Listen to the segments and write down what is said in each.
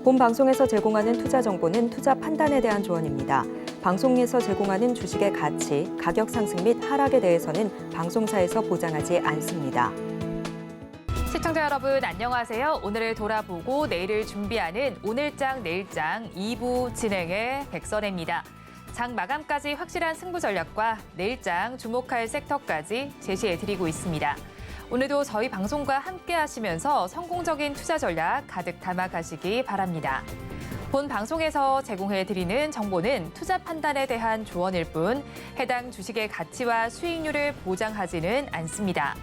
본 방송에서 제공하는 투자 정보는 투자 판단에 대한 조언입니다. 방송에서 제공하는 주식의 가치, 가격 상승 및 하락에 대해서는 방송사에서 보장하지 않습니다. 시청자 여러분 안녕하세요. 오늘을 돌아보고 내일을 준비하는 오늘장 내일장 2부 진행의 백선혜입니다. 장 마감까지 확실한 승부 전략과 내일장 주목할 섹터까지 제시해드리고 있습니다. 오늘도 저희 방송과 함께 하시면서 성공적인 투자 전략 가득 담아가시기 바랍니다. 본 방송에서 제공해드리는 정보는 투자 판단에 대한 조언일 뿐 해당 주식의 가치와 수익률을 보장하지는 않습니다.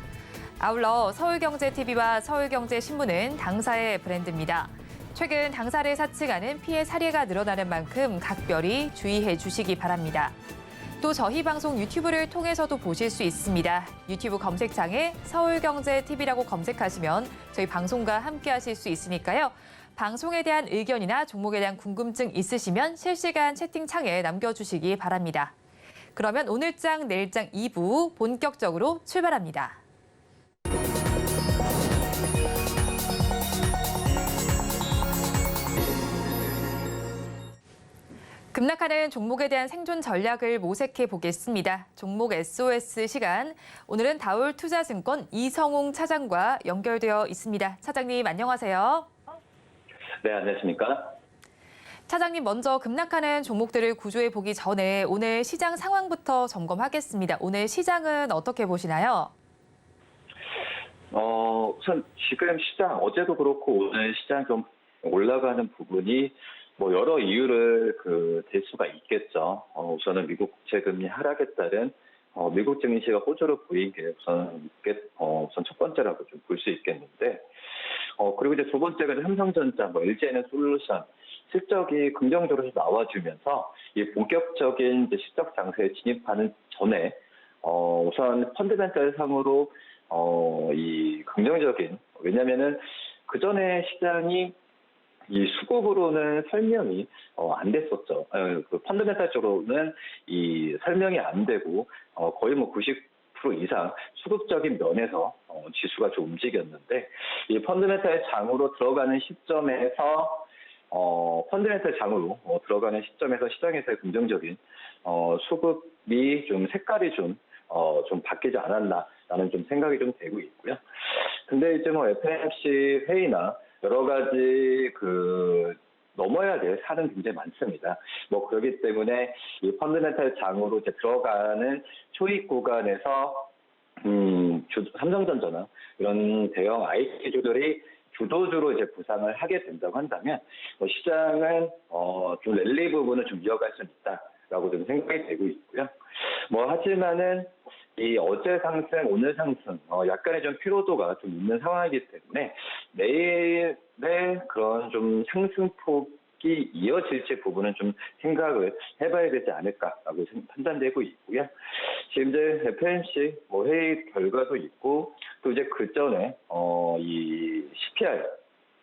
아울러 서울경제TV와 서울경제신문은 당사의 브랜드입니다. 최근 당사를 사칭하는 피해 사례가 늘어나는 만큼 각별히 주의해 주시기 바랍니다. 또 저희 방송 유튜브를 통해서도 보실 수 있습니다. 유튜브 검색창에 서울경제TV라고 검색하시면 저희 방송과 함께 하실 수 있으니까요. 방송에 대한 의견이나 종목에 대한 궁금증 있으시면 실시간 채팅창에 남겨주시기 바랍니다. 그러면 오늘장 내일장 2부 본격적으로 출발합니다. 급락하는 종목에 대한 생존 전략을 모색해 보겠습니다. 종목 SOS 시간. 오늘은 다올투자증권 이성웅 차장과 연결되어 있습니다. 차장님 안녕하세요. 네, 안녕하십니까? 차장님 먼저 급락하는 종목들을 구조해 보기 전에 오늘 시장 상황부터 점검하겠습니다. 오늘 시장은 어떻게 보시나요? 우선 지금 시장 어제도 그렇고 오늘 시장 좀 올라가는 부분이 뭐 여러 이유를 댈 수가 있겠죠. 우선은 미국 국채금리 하락에 따른 미국 증시가 호조를 보인 게 우선 첫 번째라고 좀 볼 수 있겠는데, 그리고 이제 두 번째가 삼성전자, LG에너솔루션 실적이 긍정적으로 나와주면서 이 본격적인 이제 실적 장세에 진입하는 전에 우선 펀드멘탈 상으로 이 긍정적인, 왜냐면은 그 전에 시장이 이 수급으로는 설명이 안 됐었죠. 그 펀더멘탈적으로는 이 설명이 안 되고 거의 90% 이상 수급적인 면에서 지수가 좀 움직였는데, 이 펀더멘탈 장으로 들어가는 시점에서 펀더멘탈 장으로 들어가는 시점에서 시장에서의 긍정적인 수급이 좀 색깔이 좀 바뀌지 않았나라는 좀 생각이 좀 되고 있고요. 근데 이제 FOMC 회의나 여러 가지 넘어야 될 산은 굉장히 많습니다. 그렇기 때문에 이 펀드멘탈 장으로 이제 들어가는 초입 구간에서 삼성전자나 이런 대형 IT주들이 주도주로 이제 부상을 하게 된다고 한다면 시장은 좀 랠리 부분을 좀 이어갈 수 있다라고 좀 생각이 되고 있고요. 하지만은 이 어제 상승, 오늘 상승, 약간의 좀 피로도가 좀 있는 상황이기 때문에 내일의 그런 좀 상승폭이 이어질지 부분은 좀 생각을 해봐야 되지 않을까라고 판단되고 있고요. 지금 이제 FOMC 회의 결과도 있고, 또 이제 그 전에 이 CPI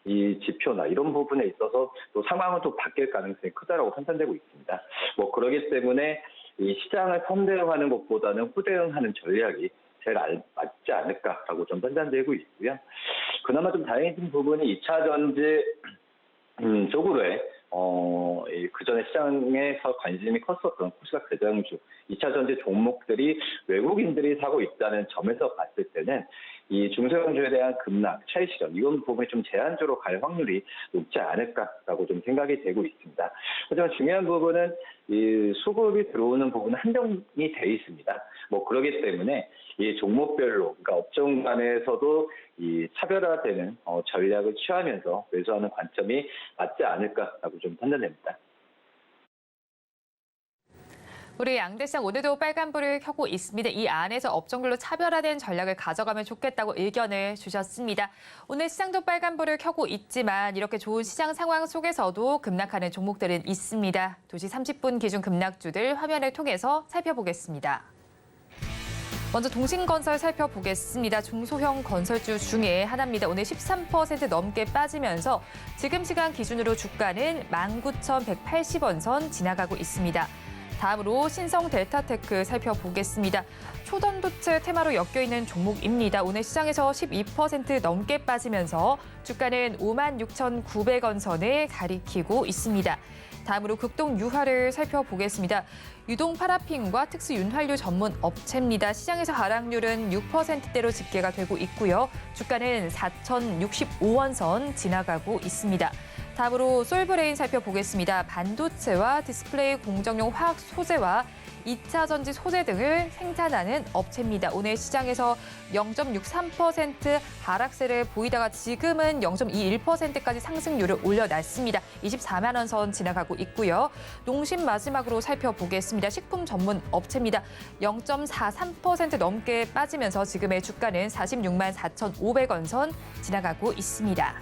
이 지표나 이런 부분에 있어서 또 상황은 또 바뀔 가능성이 크다라고 판단되고 있습니다. 그러기 때문에 이 시장을 선대응하는 것보다는 후대응하는 전략이 제일 맞지 않을까라고 좀 판단되고 있고요. 그나마 좀 다행인 부분이 2차 전지 쪽으로의 그 전에 시장에서 관심이 컸었던 코스닥 대장주 2차 전지 종목들이 외국인들이 사고 있다는 점에서 봤을 때는 이 중소형주에 대한 급락, 차익 실현 이런 부분이 좀 제한적으로 갈 확률이 높지 않을까라고 좀 생각이 되고 있습니다. 하지만 중요한 부분은 이 수급이 들어오는 부분은 한정이 돼 있습니다. 그렇기 때문에 이 종목별로, 그러니까 업종 간에서도 이 차별화되는 전략을 취하면서 매수하는 관점이 맞지 않을까라고 좀 판단됩니다. 우리 양대시장 오늘도 빨간불을 켜고 있습니다. 이 안에서 업종별로 차별화된 전략을 가져가면 좋겠다고 의견을 주셨습니다. 오늘 시장도 빨간불을 켜고 있지만 이렇게 좋은 시장 상황 속에서도 급락하는 종목들은 있습니다. 2시 30분 기준 급락주들 화면을 통해서 살펴보겠습니다. 먼저 동신건설 살펴보겠습니다. 중소형 건설주 중에 하나입니다. 오늘 13% 넘게 빠지면서 지금 시간 기준으로 주가는 19,180원 선 지나가고 있습니다. 다음으로 신성 델타테크 살펴보겠습니다. 초반도체 테마로 엮여있는 종목입니다. 오늘 시장에서 12% 넘게 빠지면서 주가는 56,900원 선을 가리키고 있습니다. 다음으로 극동 유화를 살펴보겠습니다. 유동 파라핀과 특수 윤활유 전문 업체입니다. 시장에서 하락률은 6%대로 집계가 되고 있고요. 주가는 4,065원 선 지나가고 있습니다. 다음으로 솔브레인 살펴보겠습니다. 반도체와 디스플레이 공정용 화학 소재와 2차 전지 소재 등을 생산하는 업체입니다. 오늘 시장에서 0.63% 하락세를 보이다가 지금은 0.21%까지 상승률을 올려놨습니다. 24만 원 선 지나가고 있고요. 농심 마지막으로 살펴보겠습니다. 식품 전문 업체입니다. 0.43% 넘게 빠지면서 지금의 주가는 46만 4,500원 선 지나가고 있습니다.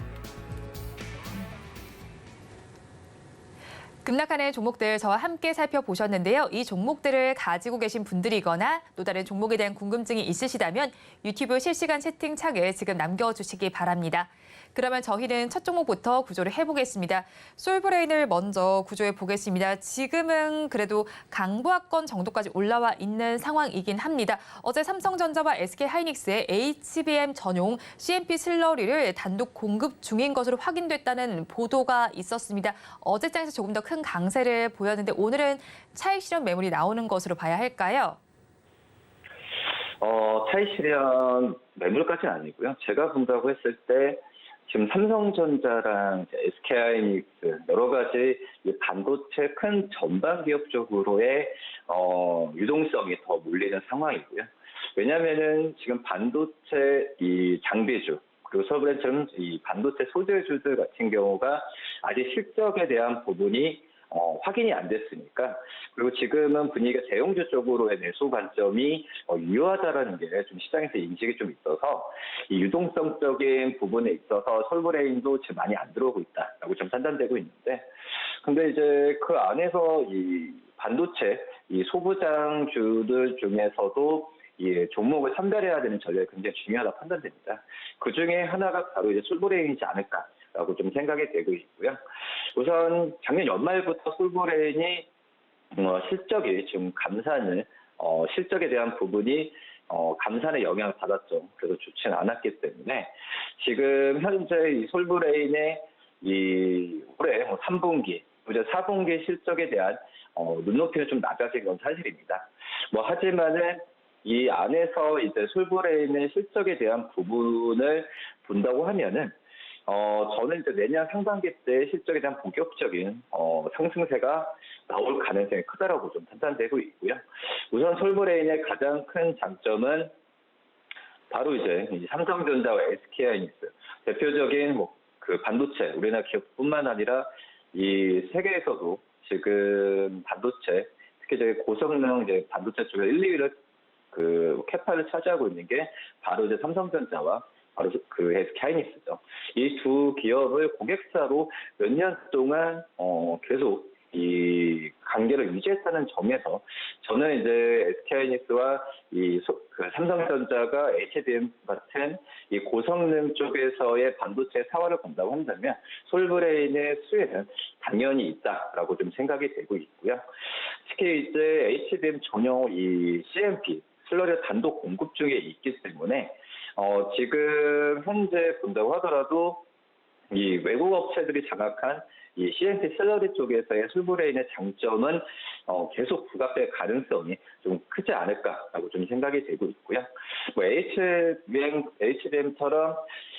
급락하는 종목들 저와 함께 살펴보셨는데요. 이 종목들을 가지고 계신 분들이거나 또 다른 종목에 대한 궁금증이 있으시다면 유튜브 실시간 채팅창에 지금 남겨주시기 바랍니다. 그러면 저희는 첫 종목부터 구조를 해보겠습니다. 솔브레인을 먼저 구조해 보겠습니다. 지금은 그래도 강보합권 정도까지 올라와 있는 상황이긴 합니다. 어제 삼성전자와 SK하이닉스의 HBM 전용 CMP 슬러리를 단독 공급 중인 것으로 확인됐다는 보도가 있었습니다. 어제장에서 조금 더 큰 강세를 보였는데 오늘은 차익 실현 매물이 나오는 것으로 봐야 할까요? 차익 실현 매물까지는 아니고요. 제가 본다고 했을 때 지금 삼성전자랑 SK하이닉스 여러 가지 이 반도체 큰 전방 기업 쪽으로의 유동성이 더 몰리는 상황이고요. 왜냐하면은 지금 반도체 이 장비주 그리고 서브랜처럼 이 반도체 소재주들 같은 경우가 아직 실적에 대한 부분이 확인이 안 됐으니까 그리고 지금은 분위기가 대형주 쪽으로의 매수 관점이 유효하다라는 게 좀 시장에서 인식이 좀 있어서 이 유동성적인 부분에 있어서 솔브레인도 지금 많이 안 들어오고 있다라고 좀 판단되고 있는데 근데 이제 그 안에서 이 반도체 이 소부장주들 중에서도 이 종목을 선별해야 되는 전략이 굉장히 중요하다 판단됩니다. 그 중에 하나가 바로 이제 솔브레인이지 않을까라고 좀 생각이 되고 있고요. 우선 작년 연말부터 솔브레인이 실적이 지금 감산을 실적에 대한 부분이 감산의 영향을 받았죠. 그래서 좋지는 않았기 때문에 지금 현재 이 솔브레인의 이 올해 3분기, 이제 4분기 실적에 대한 눈높이는 좀 낮아진 건 사실입니다. 하지만은 이 안에서 이제 솔브레인의 실적에 대한 부분을 본다고 하면은 저는 이제 내년 상반기 때 실적에 대한 본격적인 상승세가 나올 가능성이 크다라고 좀 판단되고 있고요. 우선 솔브레인의 가장 큰 장점은 바로 이제 삼성전자와 SK하이닉스 대표적인 그 반도체 우리나라 기업뿐만 아니라 이 세계에서도 지금 반도체 특히 저희 고성능 이제 반도체 쪽에 1, 2위를 그 캐파를 차지하고 있는 게 바로 이제 삼성전자와 바로 그 SK하이닉스죠. 이 두 기업을 고객사로 몇 년 동안 계속 이 관계를 유지했다는 점에서 저는 이제 SK하이닉스와 그 삼성전자가 HBM 같은 이 고성능 쪽에서의 반도체 사활을 본다고 한다면 솔브레인의 수혜는 당연히 있다라고 좀 생각이 되고 있고요. 특히 이제 HBM 전용 이 CMP 슬러리 단독 공급 중에 있기 때문에 지금 현재 본다고 하더라도 이 외국 업체들이 장악한 이 CMP 슬러리 쪽에서의 솔브레인의 장점은 계속 부각될 가능성이 좀 크지 않을까라고 좀 생각이 되고 있고요. HBM처럼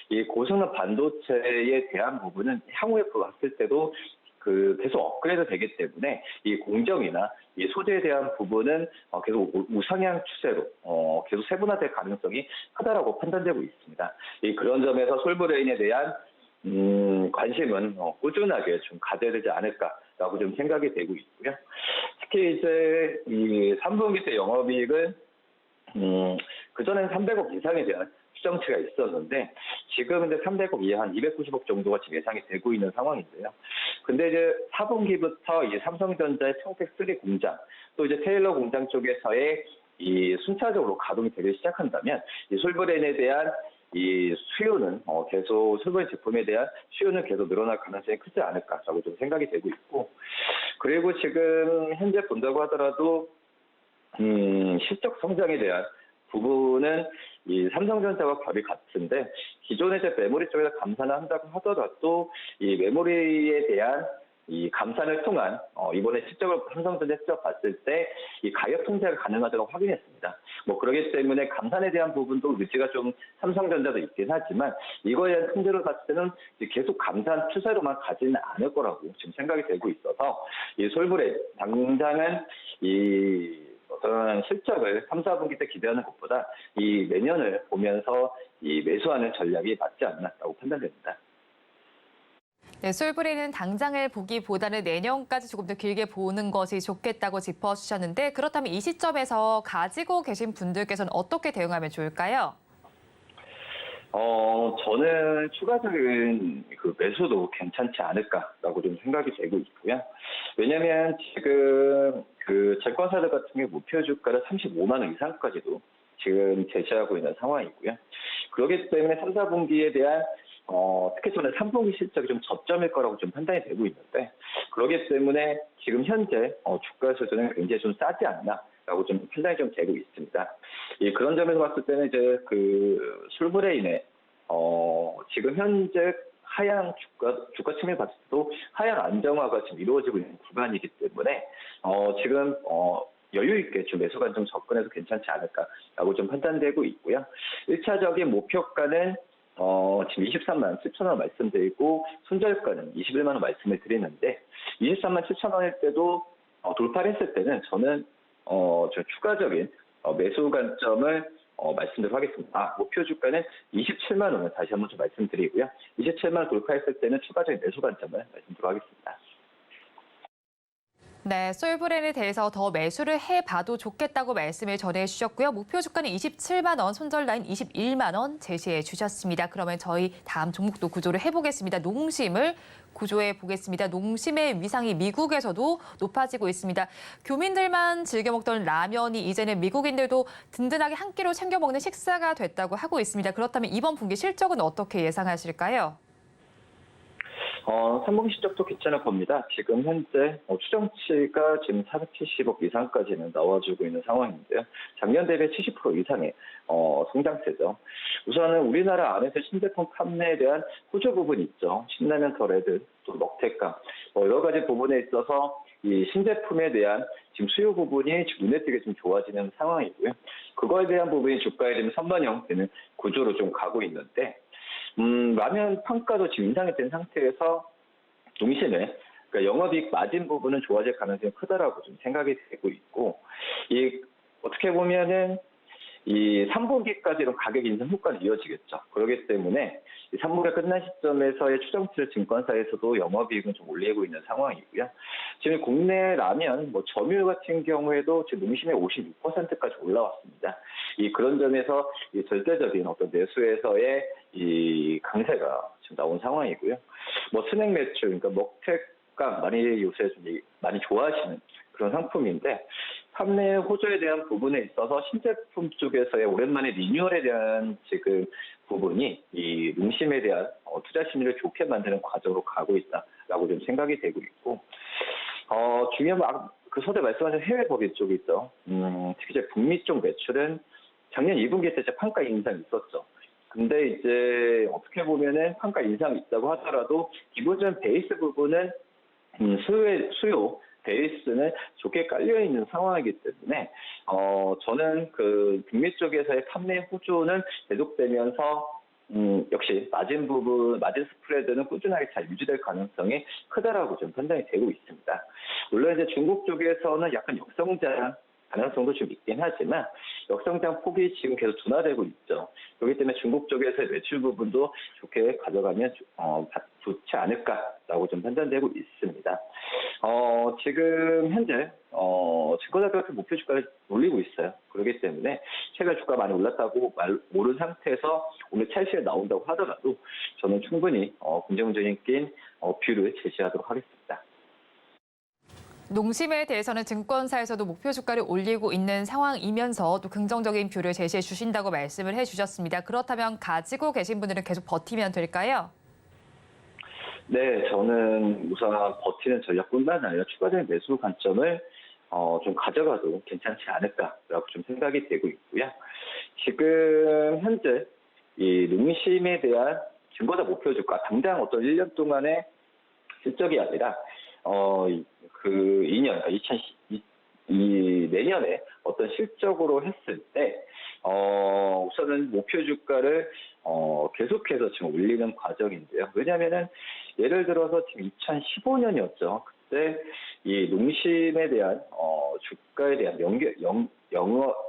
이 고성능 반도체에 대한 부분은 향후에 봤을 때도 그 계속 업그레이드 되기 때문에 이 공정이나 이 소재에 대한 부분은 계속 우상향 추세로 계속 세분화될 가능성이 크다라고 판단되고 있습니다. 그런 점에서 솔브레인에 대한 관심은 꾸준하게 좀 가져야 되지 않을까라고 좀 생각이 되고 있고요. 특히 이제 이 3분기 때 영업이익은 그전엔 300억 이상에 대한 추정치가 있었는데 지금 이제 300억 이하 한 290억 정도가 지금 예상이 되고 있는 상황인데요. 근데 이제 4분기부터 이 삼성전자의 청택 3 공장 또 이제 테일러 공장 쪽에서의 이 순차적으로 가동이 되기 시작한다면 이 솔브레인에 대한 이 수요는 계속 솔브레인 제품에 대한 수요는 계속 늘어날 가능성이 크지 않을까라고 좀 생각이 되고 있고 그리고 지금 현재 본다고 하더라도 실적 성장에 대한 부분은 이 삼성전자와 결이 같은데 기존의 이제 메모리 쪽에서 감산을 한다고 하더라도 이 메모리에 대한 이 감산을 통한 이번에 실적을 삼성전자 실적 봤을 때 이 가격 통제가 가능하다고 확인했습니다. 뭐 그렇기 때문에 감산에 대한 부분도 의지가 좀 삼성전자도 있긴 하지만 이거에 대한 통제를 봤을 때는 계속 감산 추세로만 가지는 않을 거라고 지금 생각이 되고 있어서 이 솔브레 당장은 이 어떤 실적을 3, 4분기 때 기대하는 것보다 이 내년을 보면서 이 매수하는 전략이 맞지 않나라고 판단됩니다. 네, 솔브레는 당장을 보기보다는 내년까지 조금 더 길게 보는 것이 좋겠다고 짚어주셨는데 그렇다면 이 시점에서 가지고 계신 분들께서는 어떻게 대응하면 좋을까요? 저는 추가적인 그 매수도 괜찮지 않을까라고 좀 생각이 되고 있고요. 왜냐하면 지금 그 증권사들 같은 경우 목표 주가를 35만 원 이상까지도 지금 제시하고 있는 상황이고요. 그렇기 때문에 3, 4분기에 대한 특히 저는 3분기 실적이 좀 저점일 거라고 좀 판단이 되고 있는데 그렇기 때문에 지금 현재 주가 수준은 굉장히 좀 싸지 않나라고 좀 판단이 좀 되고 있습니다. 그런 점에서 봤을 때는 이제 그 솔브레인의 지금 현재 하향 주가 측면에 봤을 때도 하향 안정화가 지금 이루어지고 있는 구간이기 때문에 지금 여유 있게 좀 매수가 좀 접근해도 괜찮지 않을까라고 좀 판단되고 있고요. 1차적인 목표가는 지금 23만 7천 원 말씀드리고 손절가는 21만 원 말씀을 드리는데 23만 7천 원일 때도 돌파를 했을 때는 저는 저 추가적인 매수 관점을 말씀드리도록 하겠습니다. 목표 주가는 27만 원을 다시 한번 좀 말씀드리고요. 27만 원 돌파했을 때는 추가적인 매수 관점을 말씀드리도록 하겠습니다. 네, 솔브렌에 대해서 더 매수를 해봐도 좋겠다고 말씀을 전해주셨고요. 목표 주가는 27만 원, 손절 라인 21만 원 제시해 주셨습니다. 그러면 저희 다음 종목도 구조를 해보겠습니다. 농심을 구조해 보겠습니다. 농심의 위상이 미국에서도 높아지고 있습니다. 교민들만 즐겨 먹던 라면이 이제는 미국인들도 든든하게 한 끼로 챙겨 먹는 식사가 됐다고 하고 있습니다. 그렇다면 이번 분기 실적은 어떻게 예상하실까요? 3분기 실적도 괜찮을 겁니다. 지금 현재 추정치가 지금 470억 이상까지는 나와주고 있는 상황인데요. 작년 대비 70% 이상의 성장세죠. 우선은 우리나라 안에서 신제품 판매에 대한 호조 부분이 있죠. 신라면 더레드, 또 먹태깡 여러 가지 부분에 있어서 이 신제품에 대한 지금 수요 부분이 눈에 띄게 좀 좋아지는 상황이고요. 그거에 대한 부분이 주가에 좀 선반영 되는 구조로 좀 가고 있는데 라면 판가도 지금 인상이 된 상태에서 농심의 그러니까 영업이익 마진 부분은 좋아질 가능성이 크다라고 좀 생각이 되고 있고 어떻게 보면은 이 3분기까지는 가격 인상 효과는 이어지겠죠. 그렇기 때문에 3분기가 끝난 시점에서의 추정치를 증권사에서도 영업이익은 좀 올리고 있는 상황이고요. 지금 국내 라면, 점유율 같은 경우에도 지금 농심의 56%까지 올라왔습니다. 그런 점에서 이 절대적인 어떤 내수에서의 이 강세가 지금 나온 상황이고요. 스낵 매출, 그러니까 먹태가 요새 좀 많이 좋아하시는 그런 상품인데 판매 호조에 대한 부분에 있어서 신제품 쪽에서의 오랜만에 리뉴얼에 대한 지금 부분이 이 농심에 대한 투자 심리를 좋게 만드는 과정으로 가고 있다라고 좀 생각이 되고 있고 중요한 그 서대 말씀하신 해외 법인 쪽이 있죠. 특히 이제 북미 쪽 매출은 작년 2분기 때 판가 인상이 있었죠. 근데 이제 어떻게 보면은 판가 인상이 있다고 하더라도 기본적인 베이스 부분은 수요 베이스는 좋게 깔려 있는 상황이기 때문에 저는 그 북미 쪽에서의 판매 호조는 계속되면서 역시 마진 스프레드는 꾸준하게 잘 유지될 가능성이 크다라고 좀 판단이 되고 있습니다. 물론 이제 중국 쪽에서는 약간 역성장 가능성도 좀 있긴 하지만 역성장 폭이 지금 계속 둔화되고 있죠. 그렇기 때문에 중국 쪽에서의 매출 부분도 좋게 가져가면 좋지 않을까라고 좀 판단되고 있습니다. 지금 현재 증권사들 목표 주가를 올리고 있어요. 그렇기 때문에 최근 주가 많이 올랐다고 오른 상태에서 오늘 찰시에 나온다고 하더라도 저는 충분히 긍정적인 뷰를 제시하도록 하겠습니다. 농심에 대해서는 증권사에서도 목표 주가를 올리고 있는 상황이면서 또 긍정적인 뷰를 제시해 주신다고 말씀을 해주셨습니다. 그렇다면 가지고 계신 분들은 계속 버티면 될까요? 네, 저는 우선 버티는 전략뿐만 아니라 추가적인 매수 관점을 좀 가져가도 괜찮지 않을까라고 좀 생각이 되고 있고요. 지금 현재 이 농심에 대한 증거자 목표 주가 당장 어떤 1년 동안의 실적이 아니라 그 2년, 그러니까 내년에 어떤 실적으로 했을 때 우선은 목표 주가를 계속해서 지금 올리는 과정인데요. 왜냐하면은 예를 들어서 지금 2015년이었죠. 그때 이 농심에 대한 주가에 대한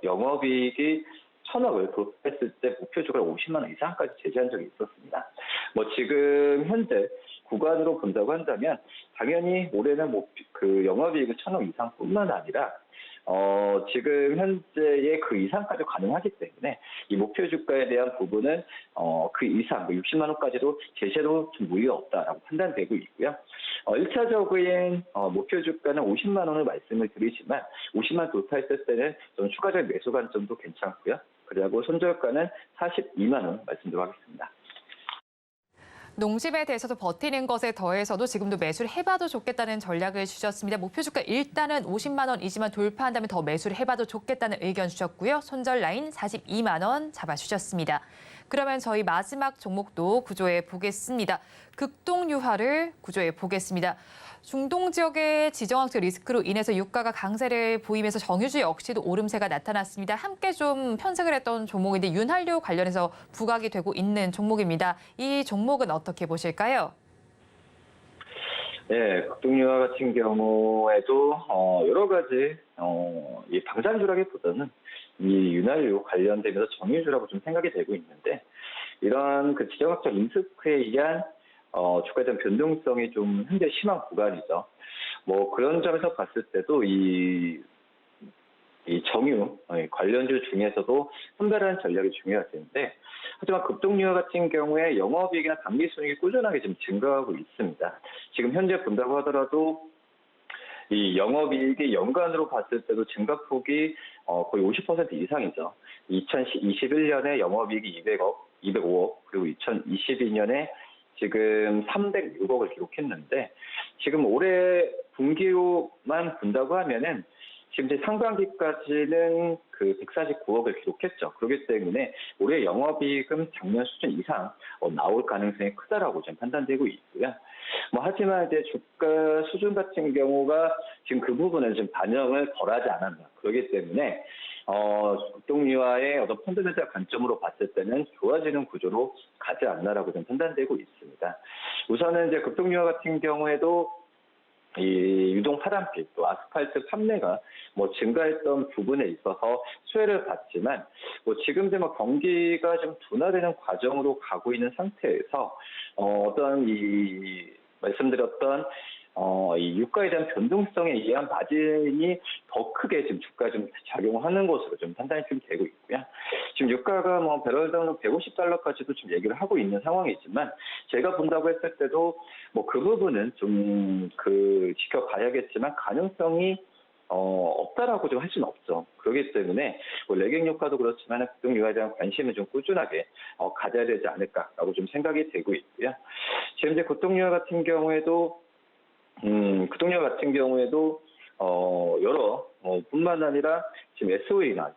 영업이익이 1,000억을 돌파했을 때 목표 주가를 50만 원 이상까지 제시한 적이 있었습니다. 뭐 지금 현재 구간으로 본다고 한다면 당연히 올해는 그 영업이익은 1,000억 이상뿐만 아니라 지금 현재의 그 이상까지 가능하기 때문에 이 목표 주가에 대한 부분은 그 이상 60만 원까지도 제시해도 좀 무리가 없다라고 판단되고 있고요. 1차적인 목표 주가는 50만 원을 말씀을 드리지만 50만 원 돌파했을 때는 좀 추가적인 매수 관점도 괜찮고요. 그리고 손절가는 42만 원 말씀드리겠습니다. 농심에 대해서도 버티는 것에 더해서도 지금도 매수를 해봐도 좋겠다는 전략을 주셨습니다. 목표 주가 일단은 50만 원이지만 돌파한다면 더 매수를 해봐도 좋겠다는 의견 주셨고요. 손절 라인 42만 원 잡아주셨습니다. 그러면 저희 마지막 종목도 구조해 보겠습니다. 극동유화를 구조해 보겠습니다. 중동 지역의 지정학적 리스크로 인해서 유가가 강세를 보이면서 정유주 역시도 오름세가 나타났습니다. 함께 좀 편승을 했던 종목인데 윤활유 관련해서 부각이 되고 있는 종목입니다. 이 종목은 어떻게 보실까요? 네, 극동유화 같은 경우에도 여러 가지 이 방산주라기보다는 이 윤활유 관련되면서 정유주라고 좀 생각이 되고 있는데 이런 그 지정학적 리스크에 의한 주가에 대한 변동성이 좀 현재 심한 구간이죠. 뭐 그런 점에서 봤을 때도 이 정유 관련주 중에서도 선별하는 전략이 중요하겠는데 하지만 급동유화 같은 경우에 영업이익이나 당기순이익이 꾸준하게 지금 증가하고 있습니다. 지금 현재 본다고 하더라도 이 영업이익이 연간으로 봤을 때도 증가폭이 거의 50% 이상이죠. 2021년에 영업이익이 205억, 그리고 2022년에 지금 306억을 기록했는데 지금 올해 분기로만 본다고 하면은 지금 이제 상반기까지는 그 149억을 기록했죠. 그렇기 때문에 올해 영업이익은 작년 수준 이상 나올 가능성이 크다라고 좀 판단되고 있고요. 뭐 하지만 이제 주가 수준 같은 경우가 지금 그 부분은 좀 반영을 덜하지 않았나. 그렇기 때문에 극동유화의 어떤 펀더멘탈 관점으로 봤을 때는 좋아지는 구조로 가지 않나라고 좀 판단되고 있습니다. 우선은 이제 극동유화 같은 경우에도 이 유동 파란빛 또 아스팔트 판매가 뭐 증가했던 부분에 있어서 수혜를 받지만 뭐 지금 이제 뭐 경기가 좀 둔화되는 과정으로 가고 있는 상태에서 어떤 이 말씀드렸던 이 유가에 대한 변동성에 의한 마진이 더 크게 지금 주가에 좀 작용하는 것으로 좀 판단이 좀 되고 있고요. 지금 유가가 뭐 배럴당 150달러까지도 좀 얘기를 하고 있는 상황이지만 제가 본다고 했을 때도 뭐 그 부분은 좀 지켜봐야겠지만 가능성이 없다라고 좀 할 수는 없죠. 그렇기 때문에 뭐 레깅 효과도 그렇지만 극동유화에 대한 관심을 좀 꾸준하게 가져야 되지 않을까라고 좀 생각이 되고 있고요. 지금 이제 극동유화 같은 경우에도 여러 뿐만 아니라 지금 SOE나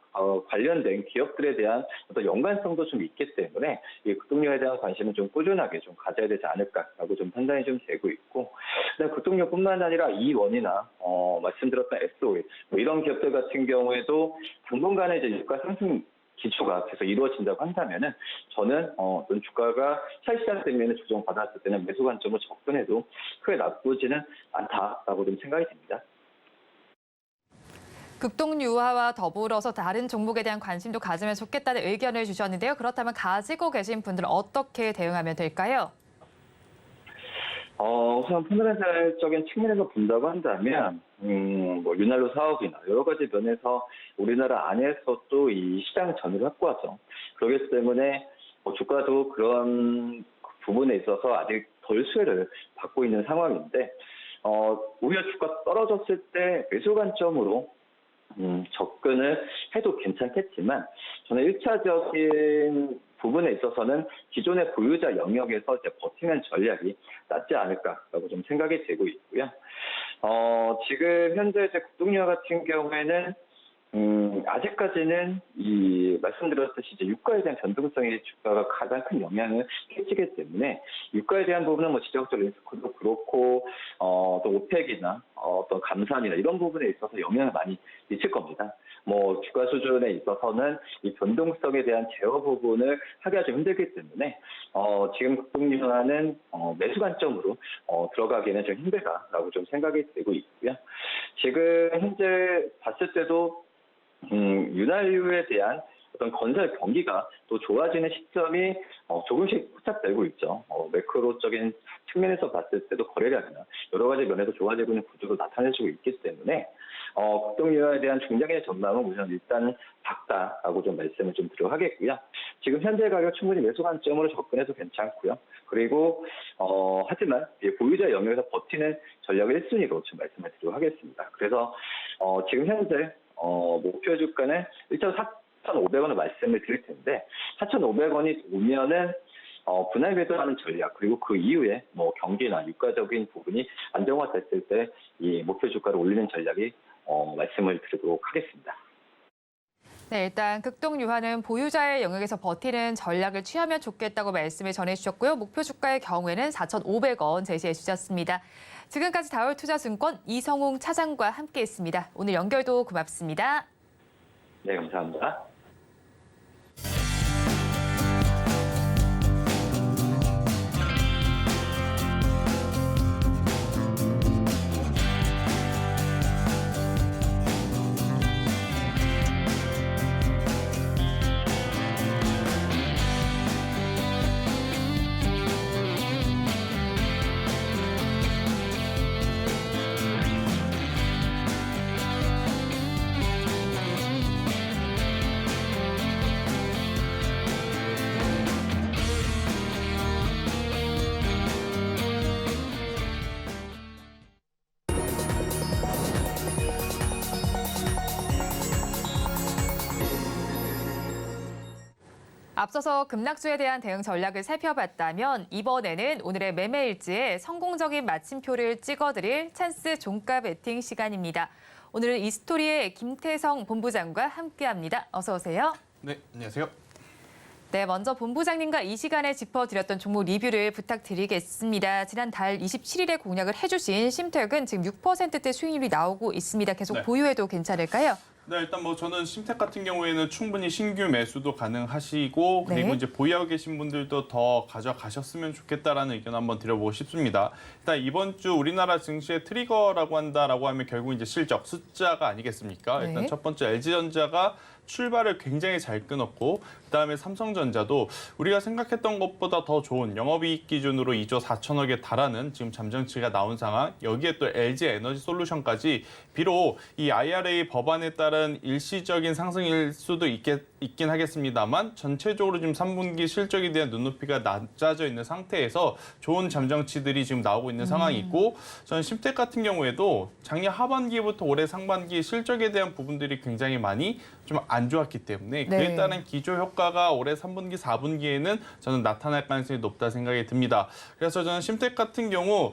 관련된 기업들에 대한 어떤 연관성도 좀 있기 때문에 이 극동유화에 대한 관심은 좀 꾸준하게 좀 가져야 되지 않을까라고 좀 판단이 좀 되고 있고, 그다음 극동유화뿐만 아니라 이원이나 말씀드렸던 SOE 뭐 이런 기업들 같은 경우에도 당분간에 이제 유가 상승 기초가 계속 이루어진다고 한다면은 저는 어떤 주가가 차익시장 때문에 조정받았을 때는 매수 관점으로 접근해도 크게 나쁘지는 않다라고 좀 생각이 듭니다. 극동유화와 더불어서 다른 종목에 대한 관심도 가지면 좋겠다는 의견을 주셨는데요. 그렇다면 가지고 계신 분들은 어떻게 대응하면 될까요? 우선 펀더멘탈적인 측면에서 본다고 한다면 뭐 윤활유 사업이나 여러 가지 면에서 우리나라 안에서도 이 시장 전을 확보하죠. 그렇기 때문에 주가도 그런 부분에 있어서 아직 덜 수혜를 받고 있는 상황인데 오히려 주가 떨어졌을 때 매수 관점으로 접근을 해도 괜찮겠지만 저는 1차적인 부분에 있어서는 기존의 보유자 영역에서 이제 버티는 전략이 낫지 않을까라고 좀 생각이 되고 있고요. 지금 현재 이제 국동유화 같은 경우에는 아직까지는 말씀드렸듯이 이제 유가에 대한 변동성이 주가가 가장 큰 영향을 끼치기 때문에 유가에 대한 부분은 뭐 지정적 리스크도 그렇고 또 오펙이나 어떤 감산이나 이런 부분에 있어서 영향을 많이 미칠 겁니다. 뭐 주가 수준에 있어서는 이 변동성에 대한 제어 부분을 하기가 좀 힘들기 때문에 지금 국동유화는 매수 관점으로 들어가기는 좀 힘들다라고 좀 생각이 되고 있고요. 지금 현재 봤을 때도 윤활유에 대한 어떤 건설 경기가 또 좋아지는 시점이 조금씩 포착되고 있죠. 매크로적인 측면에서 봤을 때도 거래량이나 여러 가지 면에서 좋아지고 있는 구조도 나타내주고 있기 때문에 국동유화에 대한 중장기 전망은 우선 일단 밝다라고 좀 말씀을 좀 드려 하겠고요. 지금 현재 가격 충분히 매수 관점으로 접근해도 괜찮고요. 그리고 하지만 보유자 영역에서 버티는 전략을 1순위로 좀 말씀을 드려 하겠습니다. 그래서 지금 현재 목표 주가는 일단 4,500원을 말씀을 드릴 텐데 4,500원이 오면은 분할 매도하는 전략 그리고 그 이후에 뭐 경기나 유가적인 부분이 안정화됐을 때 이 목표 주가를 올리는 전략이 말씀을 드리도록 하겠습니다. 네, 일단 극동유화는 보유자의 영역에서 버티는 전략을 취하면 좋겠다고 말씀을 전해주셨고요. 목표 주가의 경우에는 4,500원 제시해 주셨습니다. 지금까지 다올투자증권 이성웅 차장과 함께했습니다. 오늘 연결도 고맙습니다. 네, 감사합니다. 앞서서 급락주에 대한 대응 전략을 살펴봤다면 이번에는 오늘의 매매 일지에 성공적인 마침표를 찍어드릴 찬스 종가 베팅 시간입니다. 오늘은 이스토리의 김태성 본부장과 함께합니다. 어서 오세요. 네, 안녕하세요. 네, 먼저 본부장님과 이 시간에 짚어드렸던 종목 리뷰를 부탁드리겠습니다. 지난달 27일에 공략을 해주신 심택은 지금 6%대 수익률이 나오고 있습니다. 계속 네. 보유해도 괜찮을까요? 네, 일단 뭐 저는 심택 같은 경우에는 충분히 신규 매수도 가능하시고 그리고 네. 이제 보유하고 계신 분들도 더 가져가셨으면 좋겠다라는 의견 한번 드려보고 싶습니다. 일단 이번 주 우리나라 증시의 트리거라고 한다라고 하면 결국 이제 실적 숫자가 아니겠습니까? 네. 일단 첫 번째 LG전자가 출발을 굉장히 잘 끊었고 그다음에 삼성전자도 우리가 생각했던 것보다 더 좋은 영업이익 기준으로 2조 4천억에 달하는 지금 잠정치가 나온 상황. 여기에 또 LG에너지솔루션까지 비록 이 IRA 법안에 따른 일시적인 상승일 수도 있긴 하겠습니다만 전체적으로 지금 3분기 실적에 대한 눈높이가 낮아져 있는 상태에서 좋은 잠정치들이 지금 나오고 있는 상황이고 저는 심택 같은 경우에도 작년 하반기부터 올해 상반기 실적에 대한 부분들이 굉장히 많이 좀 안 좋았기 때문에 그에 네. 따른 기조 효과가 올해 3분기, 4분기에는 저는 나타날 가능성이 높다 생각이 듭니다. 그래서 저는 심택 같은 경우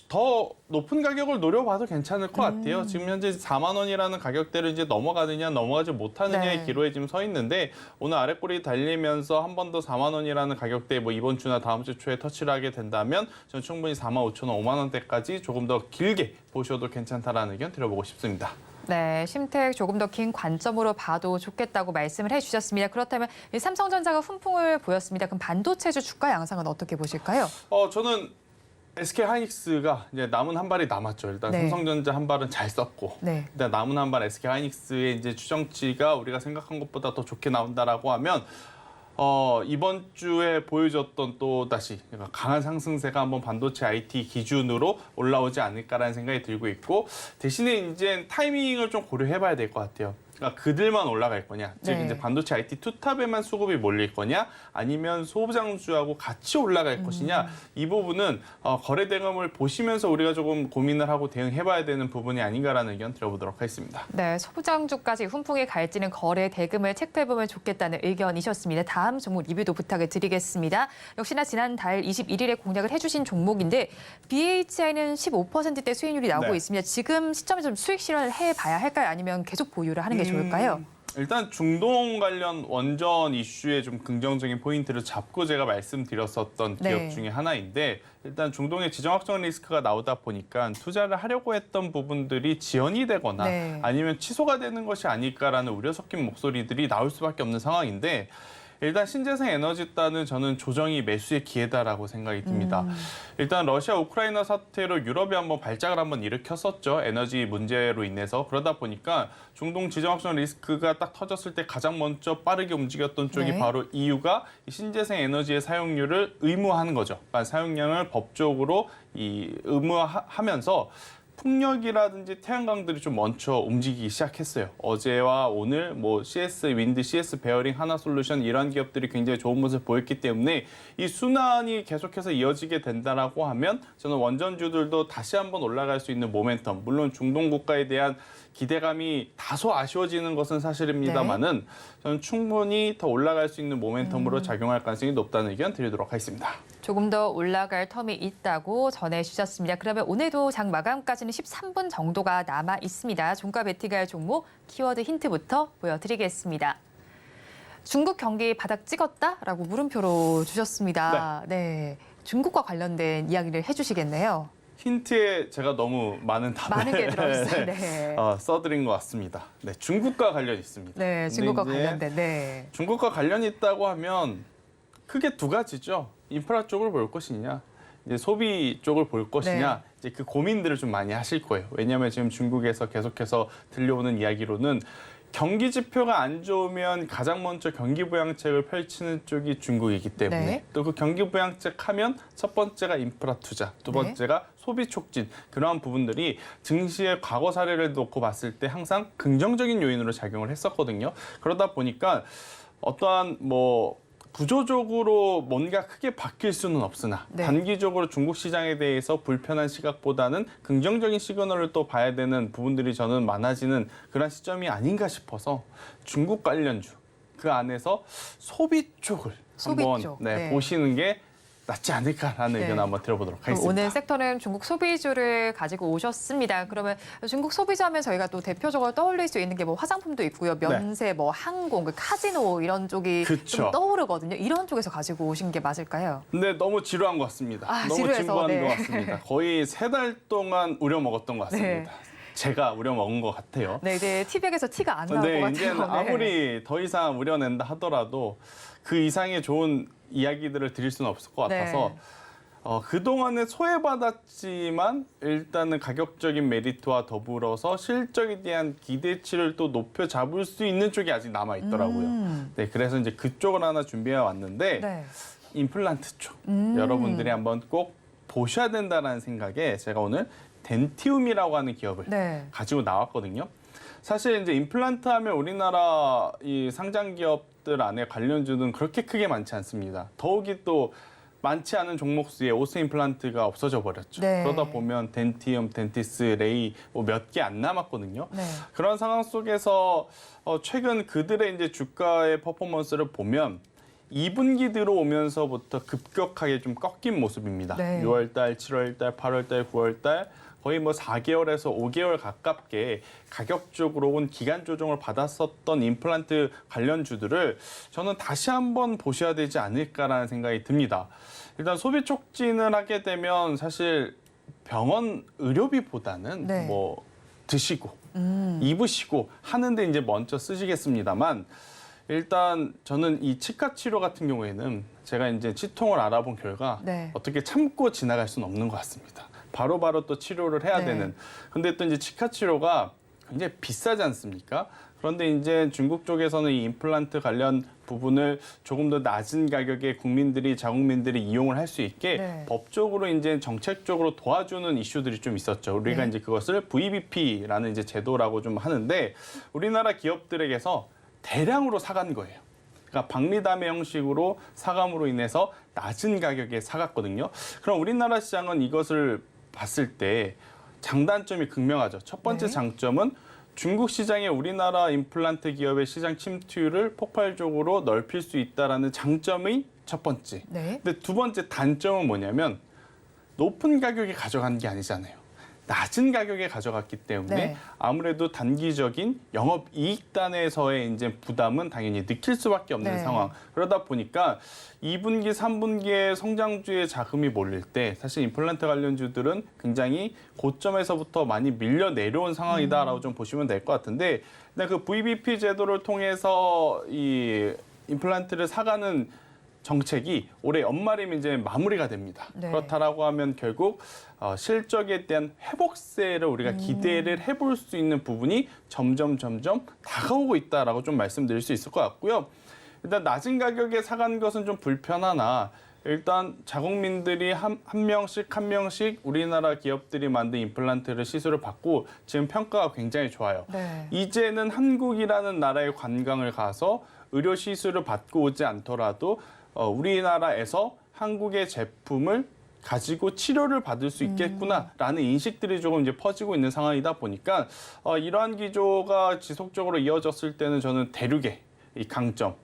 더 높은 가격을 노려봐도 괜찮을 것 같아요. 지금 현재 4만 원이라는 가격대를 이제 넘어가느냐 넘어가지 못하느냐의 네. 기로에 지금 서 있는데 오늘 아랫골이 달리면서 한 번 더 4만 원이라는 가격대 뭐 이번 주나 다음 주 초에 터치를 하게 된다면 저는 충분히 4만 5천 원, 5만 원대까지 조금 더 길게 보셔도 괜찮다라는 의견 드려보고 싶습니다. 네, 심택 조금 더 긴 관점으로 봐도 좋겠다고 말씀을 해주셨습니다. 그렇다면 이 삼성전자가 훈풍을 보였습니다. 그럼 반도체주 주가 양상은 어떻게 보실까요? 저는 SK 하이닉스가 이제 남은 한 발이 남았죠. 일단 네. 삼성전자 한 발은 잘 썼고, 네. 일단 남은 한 발 SK 하이닉스의 이제 추정치가 우리가 생각한 것보다 더 좋게 나온다라고 하면 이번 주에 보여줬던 또 다시 강한 상승세가 한번 반도체 IT 기준으로 올라오지 않을까라는 생각이 들고 있고 대신에 이제 타이밍을 좀 고려해봐야 될 것 같아요. 그러니까 그들만 올라갈 거냐, 즉 네. 이제 반도체 IT 투탑에만 수급이 몰릴 거냐, 아니면 소장주하고 같이 올라갈 것이냐, 이 부분은 거래 대금을 보시면서 우리가 조금 고민을 하고 대응해봐야 되는 부분이 아닌가라는 의견 드려보도록 하겠습니다. 네, 소장주까지 훈풍이 갈지는 거래 대금을 체크해보면 좋겠다는 의견이셨습니다. 다음 종목 리뷰도 부탁을 드리겠습니다. 역시나 지난달 21일에 공략을 해주신 종목인데 BHI는 15%대 수익률이 나오고 네. 있습니다. 지금 시점에 좀 수익 실현을 해봐야 할까요? 아니면 계속 보유를 하는 게 좋을까요? 일단 중동 관련 원전 이슈에 좀 긍정적인 포인트를 잡고 제가 말씀드렸었던 기업 네. 중에 하나인데, 일단 중동의 지정 확정 리스크가 나오다 보니까 투자를 하려고 했던 부분들이 지연이 되거나 네. 아니면 취소가 되는 것이 아닐까라는 우려 섞인 목소리들이 나올 수밖에 없는 상황인데, 일단 신재생 에너지단은 저는 조정이 매수의 기회다라고 생각이 듭니다. 일단 러시아 우크라이나 사태로 유럽이 한번 발작을 한번 일으켰었죠. 에너지 문제로 인해서. 그러다 보니까 중동 지정 확정 리스크가 딱 터졌을 때 가장 먼저 빠르게 움직였던 쪽이 네. 바로 EU가 신재생 에너지의 사용률을 의무화하는 거죠. 그러니까 사용량을 법적으로 의무화하면서 풍력이라든지 태양광들이 좀 먼저 움직이기 시작했어요. 어제와 오늘 뭐 CS 윈드, CS 베어링, 하나솔루션 이런 기업들이 굉장히 좋은 모습을 보였기 때문에 이 순환이 계속해서 이어지게 된다라고 하면 저는 원전주들도 다시 한번 올라갈 수 있는 모멘텀, 물론 중동 국가에 대한 기대감이 다소 아쉬워지는 것은 사실입니다만은 저는 충분히 더 올라갈 수 있는 모멘텀으로 작용할 가능성이 높다는 의견 드리도록 하겠습니다. 조금 더 올라갈 텀이 있다고 전해주셨습니다. 그러면 오늘도 장 마감까지는 13분 정도가 남아 있습니다. 종가 베팅할 종목 키워드 힌트부터 보여드리겠습니다. 중국 경기 바닥 찍었다라고 물음표로 주셨습니다. 네. 중국과 관련된 이야기를 해주시겠네요. 힌트에 제가 너무 많은 답을 많은 게 들어있어요. 네. 써드린 것 같습니다. 네, 중국과 관련이 있습니다. 네, 중국과 근데 이제 관련된. 네. 중국과 관련이 있다고 하면 크게 두 가지죠. 인프라 쪽을 볼 것이냐, 이제 소비 쪽을 볼 것이냐, 네. 이제 그 고민들을 좀 많이 하실 거예요. 왜냐하면 지금 중국에서 계속해서 들려오는 이야기로는 경기 지표가 안 좋으면 가장 먼저 경기 부양책을 펼치는 쪽이 중국이기 때문에 네. 또 그 경기 부양책 하면 첫 번째가 인프라 투자, 두 네. 번째가 소비 촉진, 그러한 부분들이 증시의 과거 사례를 놓고 봤을 때 항상 긍정적인 요인으로 작용을 했었거든요. 그러다 보니까 어떠한 구조적으로 뭔가 크게 바뀔 수는 없으나 네. 단기적으로 중국 시장에 대해서 불편한 시각보다는 긍정적인 시그널을 또 봐야 되는 부분들이 저는 많아지는 그런 시점이 아닌가 싶어서 중국 관련주, 그 안에서 소비 쪽을 소비 한번 쪽. 네, 네. 보시는 게 낫지 않을까라는 네. 의견 한번 들어보도록 그럼 하겠습니다. 오늘 섹터는 중국 소비주를 가지고 오셨습니다. 그러면 중국 소비자하면 저희가 또 대표적으로 떠올릴 수 있는 게 화장품도 있고요. 면세, 항공, 카지노 이런 쪽이 그쵸. 좀 떠오르거든요. 이런 쪽에서 가지고 오신 게 맞을까요? 근데 너무 지루한 것 같습니다. 너무 지루해서, 진부한 네. 것 같습니다. 거의 3달 동안 우려먹었던 것 같습니다. 네. 제가 우려먹은 것 같아요. 네, 이제 티백에서 티가 안 나올 것 근데 같아요. 이제는 네. 아무리 더 이상 우려낸다 하더라도 그 이상의 좋은 이야기들을 드릴 수는 없을 것 같아서 네. 그동안에 소외받았지만 일단은 가격적인 메리트와 더불어서 실적에 대한 기대치를 또 높여 잡을 수 있는 쪽이 아직 남아 있더라고요. 네, 그래서 이제 그쪽을 하나 준비해 왔는데 네. 임플란트 쪽 여러분들이 한번 꼭 보셔야 된다는 생각에 제가 오늘 덴티움이라고 하는 기업을 네. 가지고 나왔거든요. 사실 이제 임플란트 하면 우리나라 이 상장 기업들 안에 관련주는 그렇게 크게 많지 않습니다. 더욱이 또 많지 않은 종목 수에 오스 임플란트가 없어져 버렸죠. 네. 그러다 보면 덴티움, 덴티스, 레이 몇 개 안 남았거든요. 네. 그런 상황 속에서 최근 그들의 이제 주가의 퍼포먼스를 보면 2분기 들어오면서부터 급격하게 좀 꺾인 모습입니다. 네. 6월달, 7월달, 8월달, 9월달 거의 4개월에서 5개월 가깝게 가격적으로 혹은 기간 조정을 받았었던 임플란트 관련주들을 저는 다시 한번 보셔야 되지 않을까라는 생각이 듭니다. 일단 소비 촉진을 하게 되면 사실 병원 의료비보다는 네. 드시고 입으시고 하는데 이제 먼저 쓰시겠습니다만 일단 저는 이 치과 치료 같은 경우에는 제가 이제 치통을 알아본 결과 네. 어떻게 참고 지나갈 수는 없는 것 같습니다. 바로바로 또 치료를 해야 네. 되는. 근데 또 이제 치과 치료가 굉장히 비싸지 않습니까? 그런데 이제 중국 쪽에서는 이 임플란트 관련 부분을 조금 더 낮은 가격에 국민들이, 자국민들이 이용을 할 수 있게 네. 법적으로 이제 정책적으로 도와주는 이슈들이 좀 있었죠. 우리가 네. 이제 그것을 VBP라는 이제 제도라고 좀 하는데 우리나라 기업들에게서 대량으로 사간 거예요. 그러니까 박리담회 형식으로 사감으로 인해서 낮은 가격에 사갔거든요. 그럼 우리나라 시장은 이것을 봤을 때 장단점이 극명하죠. 첫 번째 네. 장점은 중국 시장에 우리나라 임플란트 기업의 시장 침투율을 폭발적으로 넓힐 수 있다는 장점이 첫 번째. 네. 근데 두 번째 단점은 뭐냐면 높은 가격에 가져간 게 아니잖아요. 낮은 가격에 가져갔기 때문에 네. 아무래도 단기적인 영업이익단에서의 이제 부담은 당연히 느낄 수밖에 없는 네. 상황. 그러다 보니까 2분기, 3분기에 성장주의 자금이 몰릴 때 사실 임플란트 관련주들은 굉장히 고점에서부터 많이 밀려 내려온 상황이다라고 좀 보시면 될 것 같은데, 근데 그 VBP 제도를 통해서 이 임플란트를 사가는 정책이 올해 연말이면 이제 마무리가 됩니다. 네. 그렇다라고 하면 결국 실적에 대한 회복세를 우리가 기대를 해볼 수 있는 부분이 점점 다가오고 있다라고 좀 말씀드릴 수 있을 것 같고요. 일단 낮은 가격에 사간 것은 좀 불편하나 일단 자국민들이 한 명씩 우리나라 기업들이 만든 임플란트를 시술을 받고 지금 평가가 굉장히 좋아요. 네. 이제는 한국이라는 나라에 관광을 가서 의료 시술을 받고 오지 않더라도 우리나라에서 한국의 제품을 가지고 치료를 받을 수 있겠구나라는 인식들이 조금 이제 퍼지고 있는 상황이다 보니까 이러한 기조가 지속적으로 이어졌을 때는 저는 대륙의 이 강점,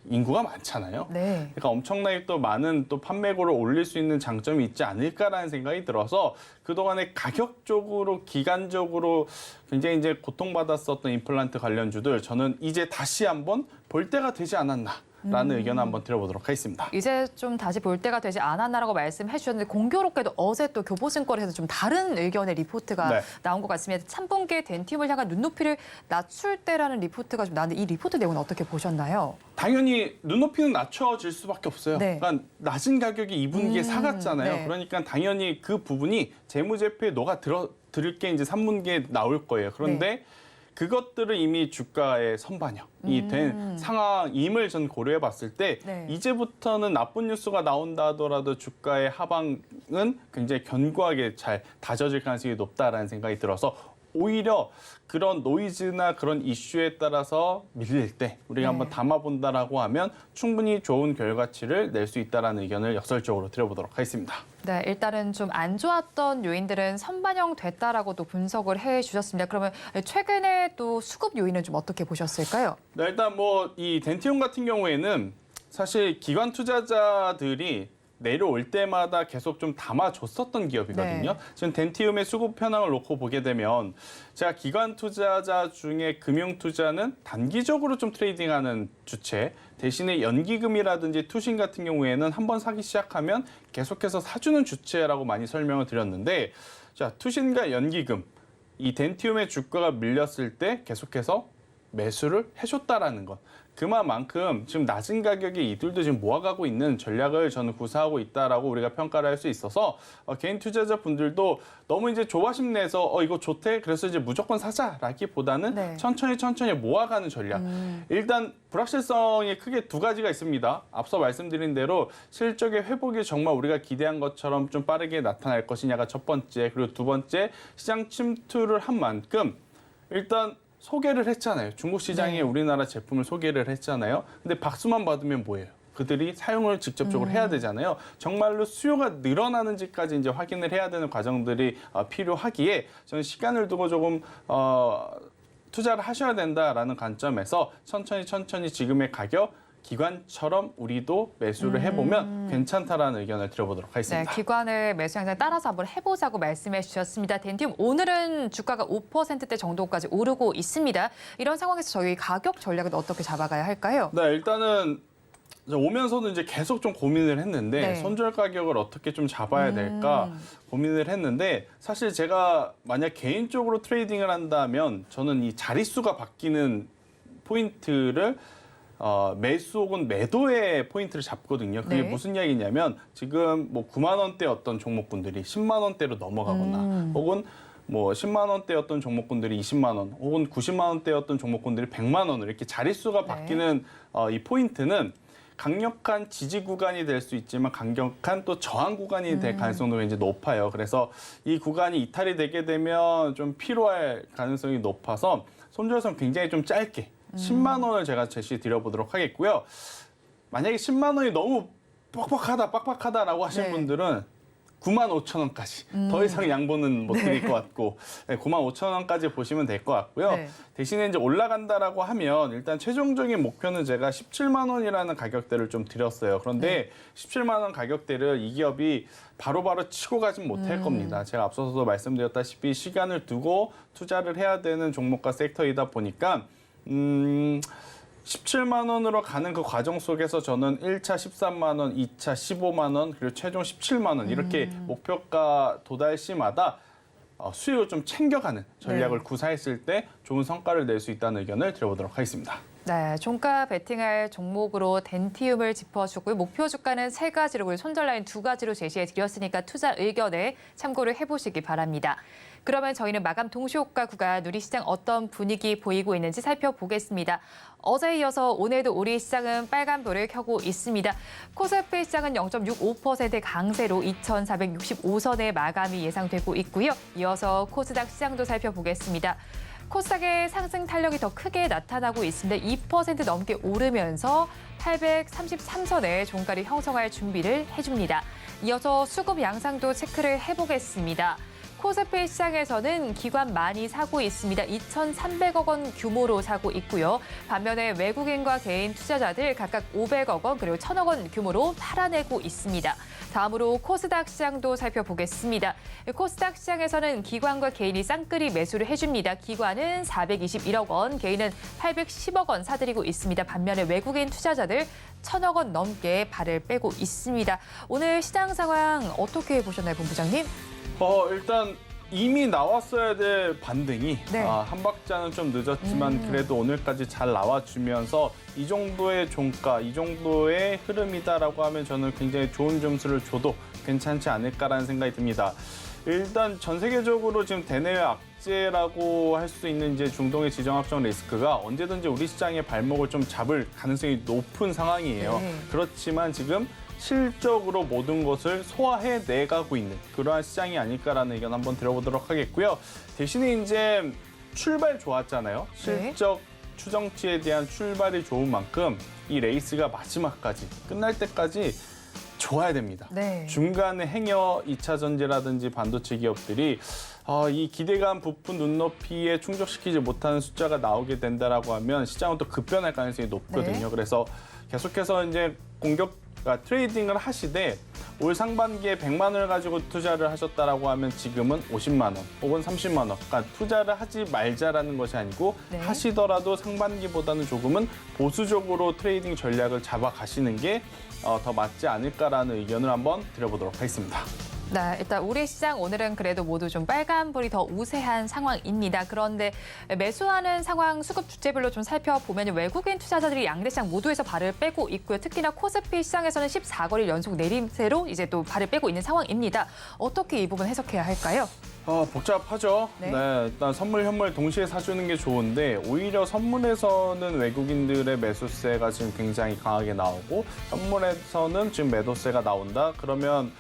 인구가 많잖아요. 네. 그러니까 엄청나게 또 많은 또 판매고를 올릴 수 있는 장점이 있지 않을까라는 생각이 들어서 그동안에 가격적으로 기간적으로 굉장히 이제 고통받았었던 임플란트 관련주들 저는 이제 다시 한번 볼 때가 되지 않았나라는 의견을 한번 드려보도록 하겠습니다. 이제 좀 다시 볼 때가 되지 않았나라고 말씀해 주셨는데 공교롭게도 어제 또 교보증권에서 좀 다른 의견의 리포트가 네. 나온 것 같습니다. 3분기에 덴티움을 향한 눈높이를 낮출 때라는 리포트가 좀 나왔는데 이 리포트 내용은 어떻게 보셨나요? 당연히 눈높이는 낮춰질 수밖에 없어요. 네. 그러니까 낮은 가격에 2분기에 사갔잖아요. 네. 그러니까 당연히 그 부분이 재무제표에 녹아들을 게 이제 3분기에 나올 거예요. 그런데 네. 그것들을 이미 주가의 선반영이 된 상황임을 전 고려해 봤을 때 네. 이제부터는 나쁜 뉴스가 나온다 하더라도 주가의 하방은 굉장히 견고하게 잘 다져질 가능성이 높다라는 생각이 들어서 오히려 그런 노이즈나 그런 이슈에 따라서 밀릴 때 우리가 네. 한번 담아본다라고 하면 충분히 좋은 결과치를 낼 수 있다라는 의견을 역설적으로 드려보도록 하겠습니다. 네, 일단은 좀 안 좋았던 요인들은 선반영됐다라고도 분석을 해주셨습니다. 그러면 최근에 또 수급 요인은 좀 어떻게 보셨을까요? 네, 일단 뭐 이 덴티움 같은 경우에는 사실 기관 투자자들이 내려올 때마다 계속 좀 담아줬었던 기업이거든요. 네. 지금 덴티움의 수급 현황을 놓고 보게 되면 제가 기관 투자자 중에 금융 투자는 단기적으로 좀 트레이딩하는 주체 대신에 연기금이라든지 투신 같은 경우에는 한번 사기 시작하면 계속해서 사주는 주체라고 많이 설명을 드렸는데 자 투신과 연기금 이 덴티움의 주가가 밀렸을 때 계속해서 매수를 해줬다라는 것. 그만큼 지금 낮은 가격에 이들도 지금 모아가고 있는 전략을 저는 구사하고 있다라고 우리가 평가를 할 수 있어서 개인 투자자분들도 너무 이제 조바심 내서 이거 좋대 그래서 이제 무조건 사자라기보다는 네. 천천히 모아가는 전략. 일단 불확실성이 크게 두 가지가 있습니다. 앞서 말씀드린 대로 실적의 회복이 정말 우리가 기대한 것처럼 좀 빠르게 나타날 것이냐가 첫 번째. 그리고 두 번째 시장 침투를 한 만큼 일단 소개를 했잖아요. 중국 시장에 네. 우리나라 제품을 소개를 했잖아요. 근데 박수만 받으면 뭐예요? 그들이 사용을 직접적으로 해야 되잖아요. 정말로 수요가 늘어나는지까지 이제 확인을 해야 되는 과정들이 필요하기에 저는 시간을 두고 조금 투자를 하셔야 된다라는 관점에서 천천히 지금의 가격 기관처럼 우리도 매수를 해보면 괜찮다라는 의견을 드려보도록 네, 하겠습니다. 기관의 매수 양상 따라서 한번 해보자고 말씀해 주셨습니다. 덴티움 오늘은 주가가 5%대 정도까지 오르고 있습니다. 이런 상황에서 저희 가격 전략은 어떻게 잡아가야 할까요? 네, 일단은 오면서도 이제 계속 좀 고민을 했는데 네. 손절 가격을 어떻게 좀 잡아야 될까 고민을 했는데 사실 제가 만약 개인적으로 트레이딩을 한다면 저는 이 자릿수가 바뀌는 포인트를 매수 혹은 매도의 포인트를 잡거든요. 그게 네. 무슨 이야기냐면 지금 뭐 9만 원대 어떤 종목군들이 10만 원대로 넘어가거나 혹은 뭐 10만 원대였던 종목군들이 20만 원, 혹은 90만 원대였던 종목군들이 100만 원으로 이렇게 자릿수가 바뀌는 이 포인트는 강력한 지지 구간이 될 수 있지만 강력한 또 저항 구간이 될 가능성도 굉장히 높아요. 그래서 이 구간이 이탈이 되게 되면 좀 피로할 가능성이 높아서 손절선 굉장히 좀 짧게 10만 원을 제가 제시 드려보도록 하겠고요. 만약에 10만 원이 너무 빡빡하다라고 하시는 네. 분들은 9만 5천 원까지 더 이상 양보는 못 드릴 것 같고 9만 5천 원까지 보시면 될 것 같고요. 네. 대신에 이제 올라간다라고 하면 일단 최종적인 목표는 제가 17만 원이라는 가격대를 좀 드렸어요. 그런데 17만 원 가격대를 이 기업이 바로바로 치고 가진 못할 겁니다. 제가 앞서서도 말씀드렸다시피 시간을 두고 투자를 해야 되는 종목과 섹터이다 보니까 17만 원으로 가는 그 과정 속에서 저는 1차 13만 원, 2차 15만 원, 그리고 최종 17만 원 이렇게 목표가 도달 시마다 수익을 좀 챙겨가는 전략을 구사했을 때 좋은 성과를 낼 수 있다는 의견을 드려보도록 하겠습니다. 네, 종가 베팅할 종목으로 덴티움을 짚어주고요. 목표 주가는 3가지로, 그리고 손절라인 2가지로 제시해 드렸으니까 투자 의견에 참고를 해보시기 바랍니다. 그러면 저희는 마감 동시효과 구간 우리 시장 어떤 분위기 보이고 있는지 살펴보겠습니다. 어제에 이어서 오늘도 우리 시장은 빨간불을 켜고 있습니다. 코스피 시장은 0.65% 강세로 2,465선의 마감이 예상되고 있고요. 이어서 코스닥 시장도 살펴보겠습니다. 코스닥의 상승 탄력이 더 크게 나타나고 있습니다. 2% 넘게 오르면서 833선의 종가를 형성할 준비를 해줍니다. 이어서 수급 양상도 체크를 해보겠습니다. 코스피 시장에서는 기관 많이 사고 있습니다. 2,300억 원 규모로 사고 있고요. 반면에 외국인과 개인 투자자들 각각 500억 원 그리고 1,000억 원 규모로 팔아내고 있습니다. 다음으로 코스닥 시장도 살펴보겠습니다. 코스닥 시장에서는 기관과 개인이 쌍끌이 매수를 해줍니다. 기관은 421억 원, 개인은 810억 원 사들이고 있습니다. 반면에 외국인 투자자들 1,000억 원 넘게 발을 빼고 있습니다. 오늘 시장 상황 어떻게 보셨나요, 본부장님? 일단 이미 나왔어야 될 반등이 네. 한 박자는 좀 늦었지만 그래도 오늘까지 잘 나와주면서 이 정도의 종가, 이 정도의 흐름이다라고 하면 저는 굉장히 좋은 점수를 줘도 괜찮지 않을까라는 생각이 듭니다. 일단 전 세계적으로 지금 대내외 악재라고 할 수 있는 이제 중동의 지정학적 리스크가 언제든지 우리 시장의 발목을 좀 잡을 가능성이 높은 상황이에요. 네. 그렇지만 지금 실적으로 모든 것을 소화해 내가고 있는 그러한 시장이 아닐까라는 의견 한번 들어보도록 하겠고요. 대신에 이제 출발 좋았잖아요. 실적 추정치에 대한 출발이 좋은 만큼 이 레이스가 마지막까지 끝날 때까지 좋아야 됩니다. 네. 중간에 행여 2차 전지라든지 반도체 기업들이 이 기대감 부푼 눈높이에 충족시키지 못하는 숫자가 나오게 된다라고 하면 시장은 또 급변할 가능성이 높거든요. 네. 그래서 계속해서 이제 트레이딩을 하시되 올 상반기에 100만 원을 가지고 투자를 하셨다라고 하면 지금은 50만 원 혹은 30만 원. 그러니까 투자를 하지 말자라는 것이 아니고 네. 하시더라도 상반기보다는 조금은 보수적으로 트레이딩 전략을 잡아가시는 게 더 맞지 않을까라는 의견을 한번 드려보도록 하겠습니다. 네, 일단 우리 시장 오늘은 그래도 모두 좀 빨간불이 더 우세한 상황입니다. 그런데 매수하는 상황 수급 주체별로 좀 살펴보면 외국인 투자자들이 양대시장 모두에서 발을 빼고 있고요. 특히나 코스피 시장에서는 14거리 연속 내림세로 이제 또 발을 빼고 있는 상황입니다. 어떻게 이 부분 해석해야 할까요? 복잡하죠. 네. 일단 선물, 현물 동시에 사주는 게 좋은데 오히려 선물에서는 외국인들의 매수세가 지금 굉장히 강하게 나오고 현물에서는 지금 매도세가 나온다. 그러면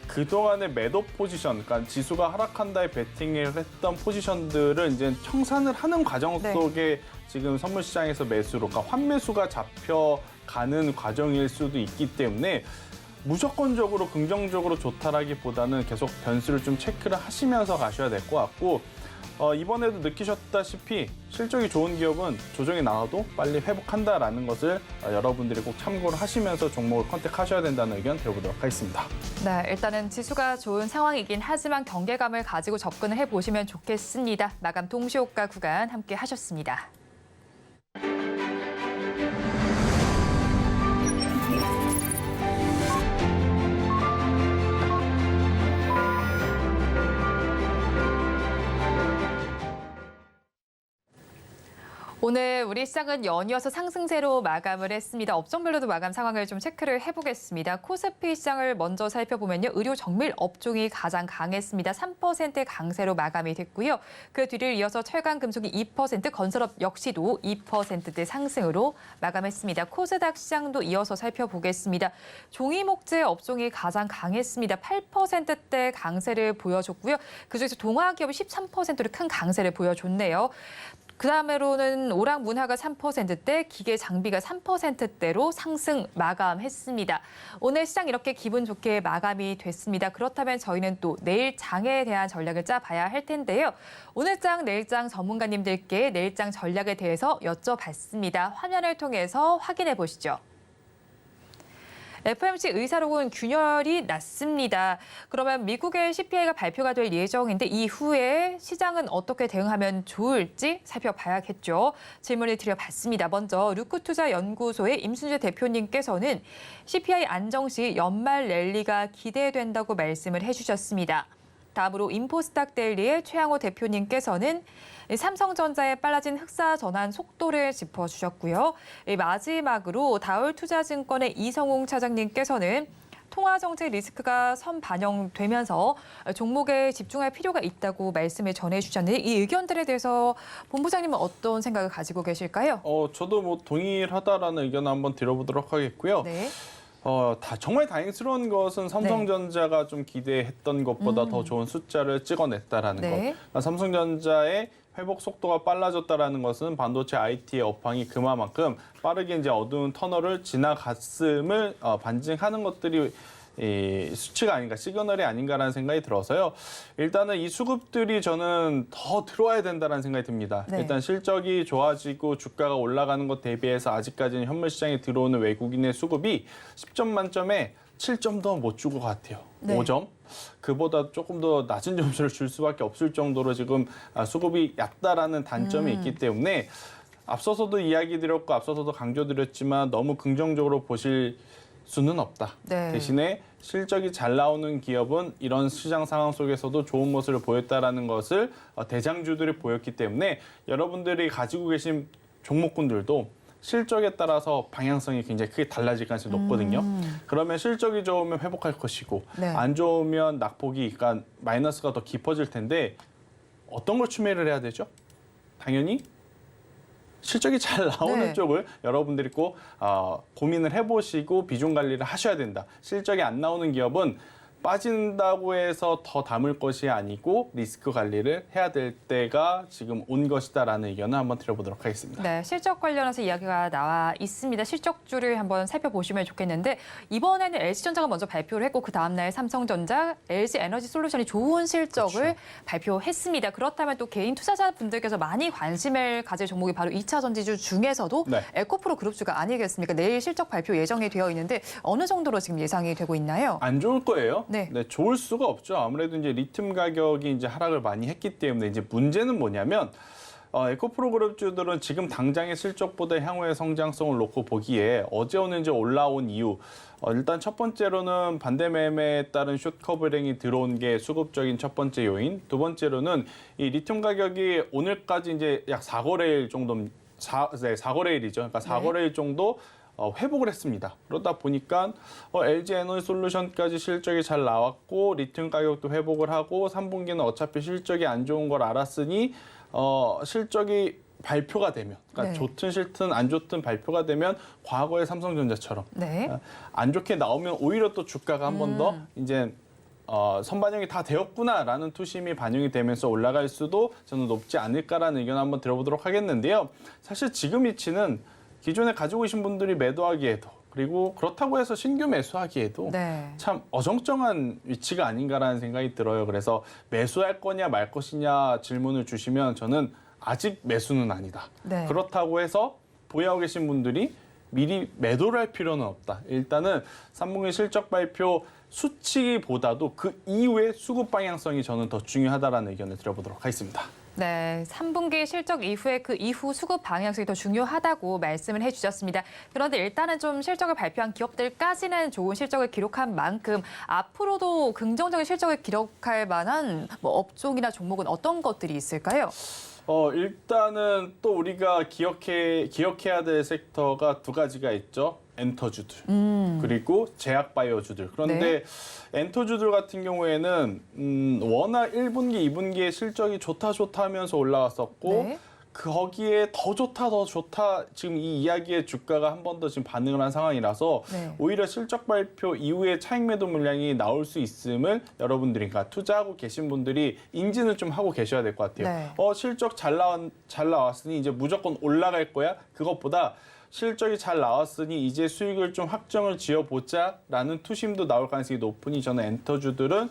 그동안의 매도 포지션, 그러니까 지수가 하락한다에 베팅을 했던 포지션들을 이제 청산을 하는 과정 속에 지금 선물 시장에서 매수로, 그러니까 환매수가 잡혀가는 과정일 수도 있기 때문에 무조건적으로 긍정적으로 좋다라기보다는 계속 변수를 좀 체크를 하시면서 가셔야 될 것 같고 이번에도 느끼셨다시피 실적이 좋은 기업은 조정이 나와도 빨리 회복한다라는 것을 여러분들이 꼭 참고를 하시면서 종목을 컨택하셔야 된다는 의견 드려보도록 하겠습니다. 네, 일단은 지수가 좋은 상황이긴 하지만 경계감을 가지고 접근을 해보시면 좋겠습니다. 마감 동시효과 구간 함께 하셨습니다. 오늘 우리 시장은 연이어서 상승세로 마감을 했습니다. 업종별로도 마감 상황을 좀 체크를 해보겠습니다. 코스피 시장을 먼저 살펴보면요. 의료 정밀 업종이 가장 강했습니다. 3% 강세로 마감이 됐고요. 그 뒤를 이어서 철강 금속이 2%, 건설업 역시도 2%대 상승으로 마감했습니다. 코스닥 시장도 이어서 살펴보겠습니다. 종이목재 업종이 가장 강했습니다. 8%대 강세를 보여줬고요. 그중에서 동화기업이 13%로 큰 강세를 보여줬네요. 그 다음으로는 오락문화가 3%대, 기계 장비가 3%대로 상승 마감했습니다. 오늘 시장 이렇게 기분 좋게 마감이 됐습니다. 그렇다면 저희는 또 내일 장에 대한 전략을 짜봐야 할 텐데요. 오늘 장, 내일 장 전문가님들께 내일 장 전략에 대해서 여쭤봤습니다. 화면을 통해서 확인해 보시죠. FOMC 의사록은 균열이 났습니다. 그러면 미국의 CPI가 발표가 될 예정인데 이후에 시장은 어떻게 대응하면 좋을지 살펴봐야겠죠. 질문을 드려봤습니다. 먼저 루크투자연구소의 임순재 대표님께서는 CPI 안정 시 연말 랠리가 기대된다고 말씀을 해주셨습니다. 다음으로 인포스닥 데일리의 최양호 대표님께서는 삼성전자의 빨라진 흑사 전환 속도를 짚어주셨고요. 마지막으로 다울투자증권의 이성웅 차장님께서는 통화정책 리스크가 선반영되면서 종목에 집중할 필요가 있다고 말씀을 전해주셨는데 이 의견들에 대해서 본부장님은 어떤 생각을 가지고 계실까요? 저도 뭐 동일하다라는 의견을 한번 들어보도록 하겠고요. 네. 정말 다행스러운 것은 삼성전자가 좀 기대했던 것보다 더 좋은 숫자를 찍어냈다라는 네. 것. 삼성전자의 회복 속도가 빨라졌다라는 것은 반도체 IT의 업황이 그만큼 빠르게 이제 어두운 터널을 지나갔음을 반증하는 것들이 수치가 아닌가, 시그널이 아닌가라는 생각이 들어서요. 일단은 이 수급들이 저는 더 들어와야 된다는 생각이 듭니다. 네. 일단 실적이 좋아지고 주가가 올라가는 것 대비해서 아직까지는 현물 시장에 들어오는 외국인의 수급이 10점 만점에 7점 더 못 줄 것 같아요. 네. 5점. 그보다 조금 더 낮은 점수를 줄 수밖에 없을 정도로 지금 수급이 얕다라는 단점이 있기 때문에 앞서서도 이야기 드렸고 앞서서도 강조드렸지만 너무 긍정적으로 보실 수는 없다. 네. 대신에 실적이 잘 나오는 기업은 이런 시장 상황 속에서도 좋은 모습을 보였다라는 것을 대장주들이 보였기 때문에 여러분들이 가지고 계신 종목군들도 실적에 따라서 방향성이 굉장히 크게 달라질 가능성이 높거든요. 그러면 실적이 좋으면 회복할 것이고 네. 안 좋으면 낙폭이, 그러니까 마이너스가 더 깊어질 텐데 어떤 걸 추매를 해야 되죠? 당연히 실적이 잘 나오는 네. 쪽을 여러분들이 꼭 고민을 해보시고 비중 관리를 하셔야 된다. 실적이 안 나오는 기업은 빠진다고 해서 더 담을 것이 아니고 리스크 관리를 해야 될 때가 지금 온 것이다라는 의견을 한번 드려보도록 하겠습니다. 네, 실적 관련해서 이야기가 나와 있습니다. 실적주를 한번 살펴보시면 좋겠는데 이번에는 LG전자가 먼저 발표를 했고 그 다음날 삼성전자, LG에너지솔루션이 좋은 실적을 그렇죠. 발표했습니다. 그렇다면 또 개인 투자자분들께서 많이 관심을 가질 종목이 바로 2차 전지주 중에서도 네. 에코프로 그룹주가 아니겠습니까? 내일 실적 발표 예정이 되어 있는데 어느 정도로 지금 예상이 되고 있나요? 안 좋을 거예요. 네. 좋을 수가 없죠. 아무래도 이제 리튬 가격이 이제 하락을 많이 했기 때문에 이제 문제는 뭐냐면 에코프로 그룹주들은 지금 당장의 실적보다 향후의 성장성을 놓고 보기에 어제 오늘 이제 올라온 이유 일단 첫 번째로는 반대 매매에 따른 숏 커버링이 들어온 게 수급적인 첫 번째 요인. 두 번째로는 이 리튬 가격이 오늘까지 이제 약 4거래일 정도 4거래일이죠. 그러니까 4거래일 정도 회복을 했습니다. 그러다 보니까 LG에너지솔루션까지 실적이 잘 나왔고 리튬 가격도 회복을 하고 3분기는 어차피 실적이 안 좋은 걸 알았으니 실적이 발표가 되면 그러니까 네. 좋든 싫든 안 좋든 발표가 되면 과거의 삼성전자처럼 네. 안 좋게 나오면 오히려 또 주가가 한 번 더 이제 선반영이 다 되었구나라는 투심이 반영이 되면서 올라갈 수도 저는 높지 않을까라는 의견 한번 들어보도록 하겠는데요. 사실 지금 위치는 기존에 가지고 계신 분들이 매도하기에도 그리고 그렇다고 해서 신규 매수하기에도 네. 참 어정쩡한 위치가 아닌가라는 생각이 들어요. 그래서 매수할 거냐 말 것이냐 질문을 주시면 저는 아직 매수는 아니다. 네. 그렇다고 해서 보유하고 계신 분들이 미리 매도를 할 필요는 없다. 일단은 3분기 실적 발표 수치보다도 그 이후의 수급 방향성이 저는 더 중요하다라는 의견을 드려보도록 하겠습니다. 네, 3분기 실적 이후에 그 이후 수급 방향성이 더 중요하다고 말씀을 해주셨습니다. 그런데 일단은 좀 실적을 발표한 기업들까지는 좋은 실적을 기록한 만큼 앞으로도 긍정적인 실적을 기록할 만한 뭐 업종이나 종목은 어떤 것들이 있을까요? 일단은 또 우리가 기억해야 될 섹터가 두 가지가 있죠. 엔터주들 그리고 제약바이오주들. 그런데 엔터주들 같은 경우에는 워낙 1분기, 2분기에 실적이 좋다 하면서 올라왔었고 네. 거기에 더 좋다 지금 이 이야기의 주가가 한 번 더 지금 반응을 한 상황이라서 네. 오히려 실적 발표 이후에 차익 매도 물량이 나올 수 있음을 여러분들이, 그러니까 투자하고 계신 분들이 인지는 좀 하고 계셔야 될 것 같아요. 네. 실적 잘 나왔으니 이제 무조건 올라갈 거야. 그것보다 실적이 잘 나왔으니 이제 수익을 좀 확정을 지어보자라는 투심도 나올 가능성이 높으니 저는 엔터주들은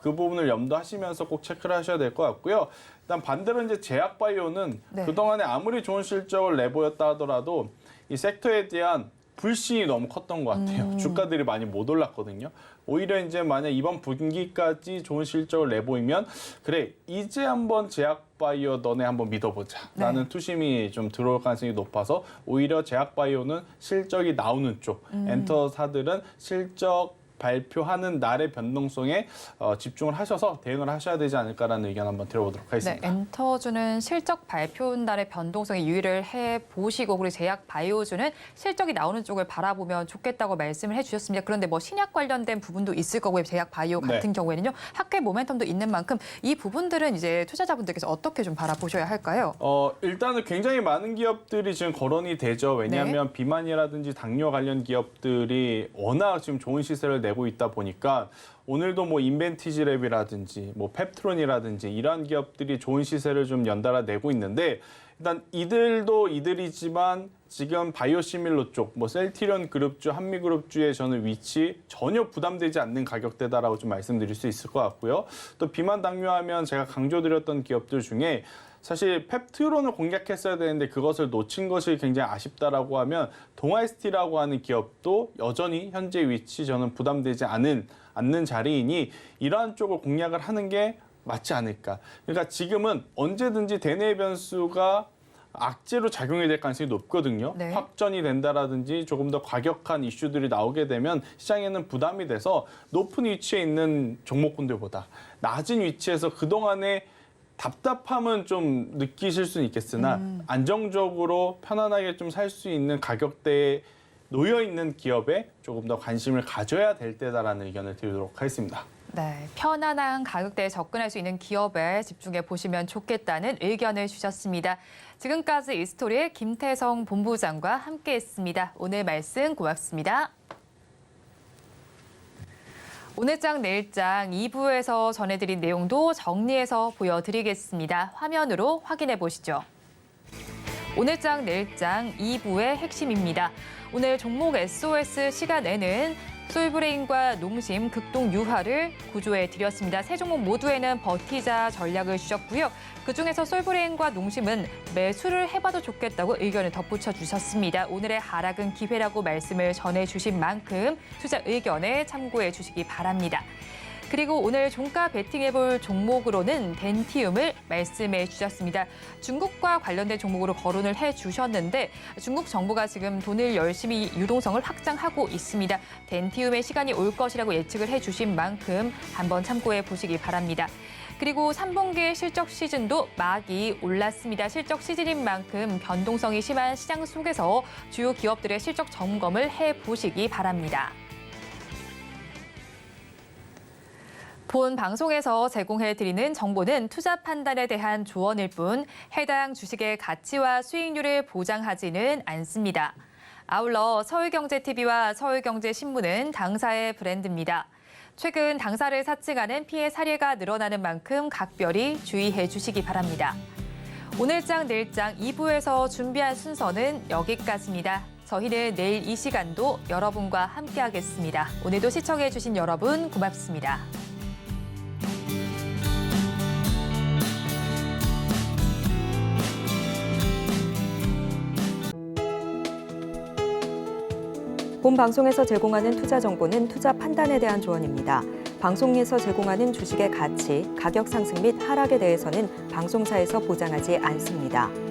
그 부분을 염두하시면서 꼭 체크를 하셔야 될 것 같고요. 일단 반대로 이제 제약바이오는 네. 그동안에 아무리 좋은 실적을 내보였다 하더라도 이 섹터에 대한 불신이 너무 컸던 것 같아요. 주가들이 많이 못 올랐거든요. 오히려 이제 만약 이번 분기까지 좋은 실적을 내보이면 그래 이제 한번 제약바이오 너네 한번 믿어보자라는 투심이 좀 들어올 가능성이 높아서 오히려 제약바이오는 실적이 나오는 쪽, 엔터사들은 실적 발표하는 날의 변동성에 집중을 하셔서 대응을 하셔야 되지 않을까라는 의견 한번 들어보도록 네, 하겠습니다. 엔터주는 실적 발표 날의 변동성에 유의를 해보시고 그리고 제약 바이오주는 실적이 나오는 쪽을 바라보면 좋겠다고 말씀을 해주셨습니다. 그런데 뭐 신약 관련된 부분도 있을 거고요. 제약 바이오 같은 경우에는요. 학회 모멘텀도 있는 만큼 이 부분들은 이제 투자자분들께서 어떻게 좀 바라보셔야 할까요? 일단은 굉장히 많은 기업들이 지금 거론이 되죠. 왜냐하면 비만이라든지 당뇨 관련 기업들이 워낙 지금 좋은 시세를 내고 있다 보니까 오늘도 뭐 인벤티지랩이라든지 뭐 펩트론이라든지 이러한 기업들이 좋은 시세를 좀 연달아 내고 있는데 일단 이들도 이들이지만 지금 바이오시밀러 쪽, 뭐 셀티리온 그룹주, 한미그룹주의 저는 위치 전혀 부담되지 않는 가격대다라고 좀 말씀드릴 수 있을 것 같고요. 또 비만 당뇨하면 제가 강조드렸던 기업들 중에 사실 펩트론을 공략했어야 되는데 그것을 놓친 것이 굉장히 아쉽다라고 하면 동아이스티라고 하는 기업도 여전히 현재 위치 저는 부담되지 않는 자리이니 이러한 쪽을 공략을 하는 게 맞지 않을까. 그러니까 지금은 언제든지 대내의 변수가 악재로 작용이 될 가능성이 높거든요. 네. 확전이 된다라든지 조금 더 과격한 이슈들이 나오게 되면 시장에는 부담이 돼서 높은 위치에 있는 종목군들보다 낮은 위치에서 그동안에 답답함은 좀 느끼실 수는 있겠으나 안정적으로 편안하게 좀 살 수 있는 가격대에 놓여 있는 기업에 조금 더 관심을 가져야 될 때다라는 의견을 드리도록 하겠습니다. 네, 편안한 가격대에 접근할 수 있는 기업에 집중해 보시면 좋겠다는 의견을 주셨습니다. 지금까지 이스토리의 김태성 본부장과 함께했습니다. 오늘 말씀 고맙습니다. 오늘장 내일장 2부에서 전해드린 내용도 정리해서 보여드리겠습니다. 화면으로 확인해 보시죠. 오늘장 내일장 2부의 핵심입니다. 오늘 종목 SOS 시간에는 솔브레인과 농심, 극동 유화를 구조해 드렸습니다. 세 종목 모두에는 버티자 전략을 주셨고요. 그중에서 솔브레인과 농심은 매수를 해봐도 좋겠다고 의견을 덧붙여 주셨습니다. 오늘의 하락은 기회라고 말씀을 전해주신 만큼 투자 의견에 참고해 주시기 바랍니다. 그리고 오늘 종가 베팅해볼 종목으로는 덴티움을 말씀해 주셨습니다. 중국과 관련된 종목으로 거론을 해주셨는데 중국 정부가 지금 돈을 열심히 유동성을 확장하고 있습니다. 덴티움의 시간이 올 것이라고 예측을 해주신 만큼 한번 참고해 보시기 바랍니다. 그리고 3분기 실적 시즌도 막이 올랐습니다. 실적 시즌인 만큼 변동성이 심한 시장 속에서 주요 기업들의 실적 점검을 해보시기 바랍니다. 본 방송에서 제공해드리는 정보는 투자 판단에 대한 조언일 뿐 해당 주식의 가치와 수익률을 보장하지는 않습니다. 아울러 서울경제TV와 서울경제신문은 당사의 브랜드입니다. 최근 당사를 사칭하는 피해 사례가 늘어나는 만큼 각별히 주의해 주시기 바랍니다. 오늘장 내일장 2부에서 준비한 순서는 여기까지입니다. 저희는 내일 이 시간도 여러분과 함께하겠습니다. 오늘도 시청해 주신 여러분 고맙습니다. 본 방송에서 제공하는 투자 정보는 투자 판단에 대한 조언입니다. 방송에서 제공하는 주식의 가치, 가격 상승 및 하락에 대해서는 방송사에서 보장하지 않습니다.